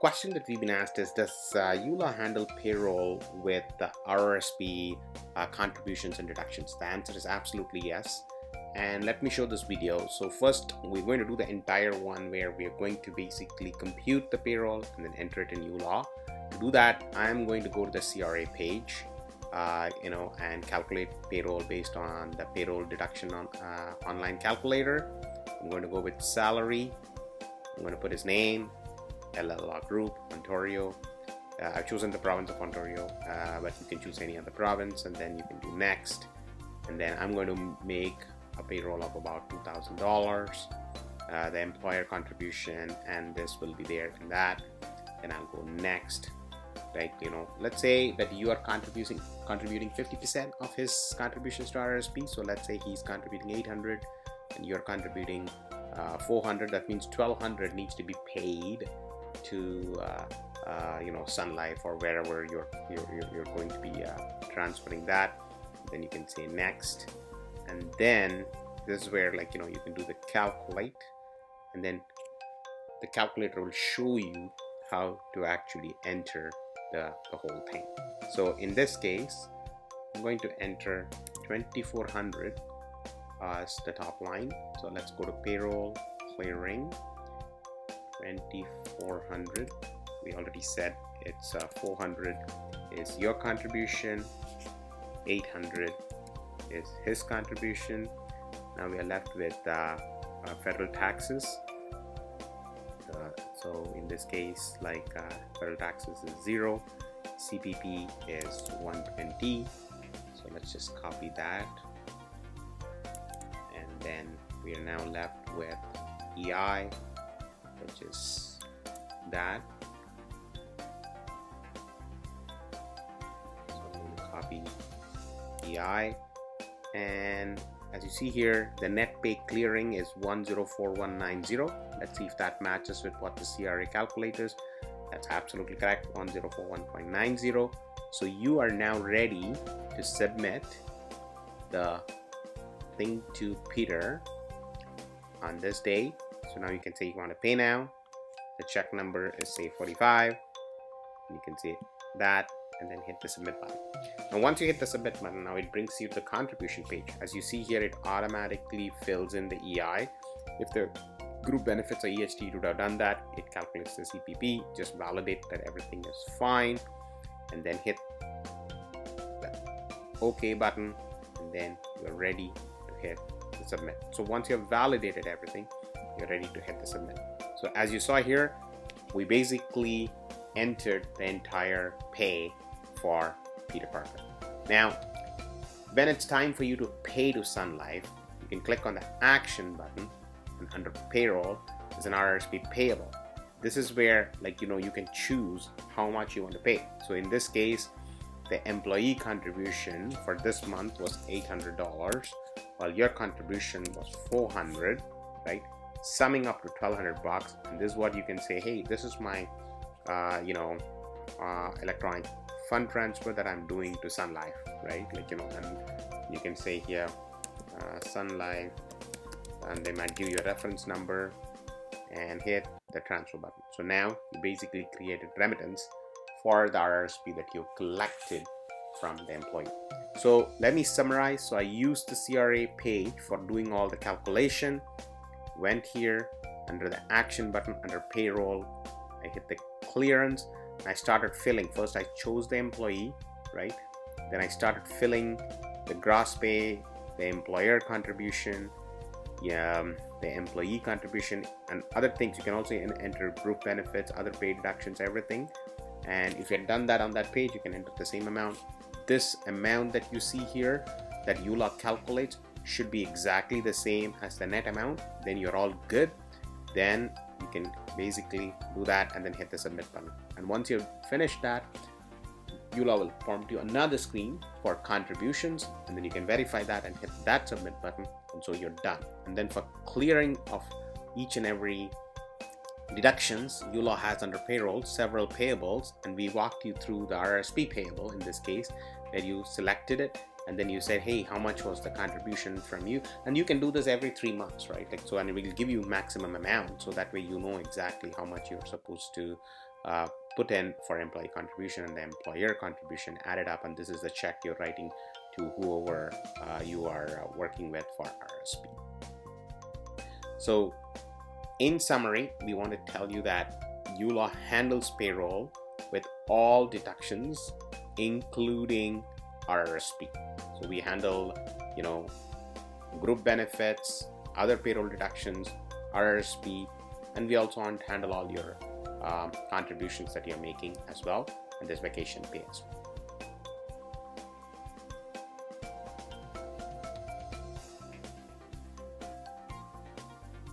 question that we've been asked is, does uLaw handle payroll with the RRSP contributions and deductions? The answer is absolutely yes. And let me show this video. So first, we're going to do the entire one where we are going to basically compute the payroll and then enter it in uLaw. To do that, I'm going to go to the CRA page, and calculate payroll based on the payroll deduction on online calculator. I'm going to go with salary. I'm going to put his name, LLA Group, Ontario. I've chosen the province of Ontario, but you can choose any other province, and then you can do next. And then I'm going to make a payroll of about $2,000, the employer contribution, and this will be there in that. And I'll go next. Let's say that you are contributing 50% of his contributions to RRSP. So let's say he's contributing 800 and you're contributing 400. That means 1,200 needs to be paid to Sun Life or wherever you're going to be transferring that. Then you can say next, and then this is where you can do the calculate, and then the calculator will show you how to actually enter the whole thing. So in this case, I'm going to enter 2,400 as the top line. So let's go to payroll clearing. 2,400. We already said it's 400 is your contribution, 800 is his contribution. Now we are left with federal taxes. So in this case, federal taxes is 0, CPP is 120. So let's just copy that, and then we are now left with EI, which is that. So we'll copy EI, and as you see here, the net pay clearing is 104190. Let's see if that matches with what the CRA calculators. That's absolutely correct, 1041.90. So you are now ready to submit the thing to Peter on this day. So now you can say you want to pay now. The check number is say 45. You can say that, and then hit the submit button. Now once you hit the submit button, now it brings you to the contribution page. As you see here, it automatically fills in the EI. If the group benefits or EHT, you would have done that. It calculates the CPP. Just validate that everything is fine, and then hit the OK button, and then you're ready to hit the submit. So once you have validated everything, you're ready to hit the submit. So as you saw here, we basically entered the entire pay for Peter Parker. Now, when it's time for you to pay to Sun Life, you can click on the action button, and under payroll is an RRSP payable. This is where you can choose how much you want to pay. So in this case, the employee contribution for this month was $800, while your contribution was $400, right? Summing up to $1,200. And this is what you can say, hey, this is my electronic fund transfer that I'm doing to Sun Life, right? And you can say here Sun Life, and they might give you a reference number, and hit the transfer button. So now you basically created remittance for the RRSP that you collected from the employee. So let me summarize. So I used the CRA page for doing all the calculation. Went here under the action button under payroll. I hit the clearance. I started filling. First I chose the employee, right? Then I started filling the gross pay, the employer contribution, the employee contribution, and other things. You can also enter group benefits, other pay deductions, everything. And if you had done that on that page, you can enter the same amount. This amount that you see here that uLaw calculates should be exactly the same as the net amount. Then you're all good. Then you can basically do that and then hit the submit button. And once you've finished that, uLaw will prompt you another screen for contributions, and then you can verify that and hit that submit button, and so you're done. And then for clearing of each and every deductions, uLaw has under payroll several payables, and we walked you through the RRSP payable in this case, where you selected it and then you said, hey, how much was the contribution from you? And you can do this every 3 months, right? And it will give you maximum amount, so that way you know exactly how much you're supposed to put in for employee contribution and the employer contribution added up, and this is the check you're writing to whoever you are working with for RRSP. So in summary, we want to tell you that uLaw handles payroll with all deductions, including RRSP. So we handle, group benefits, other payroll deductions, RRSP, and we also handle all your contributions that you're making as well, and there's vacation pay as well.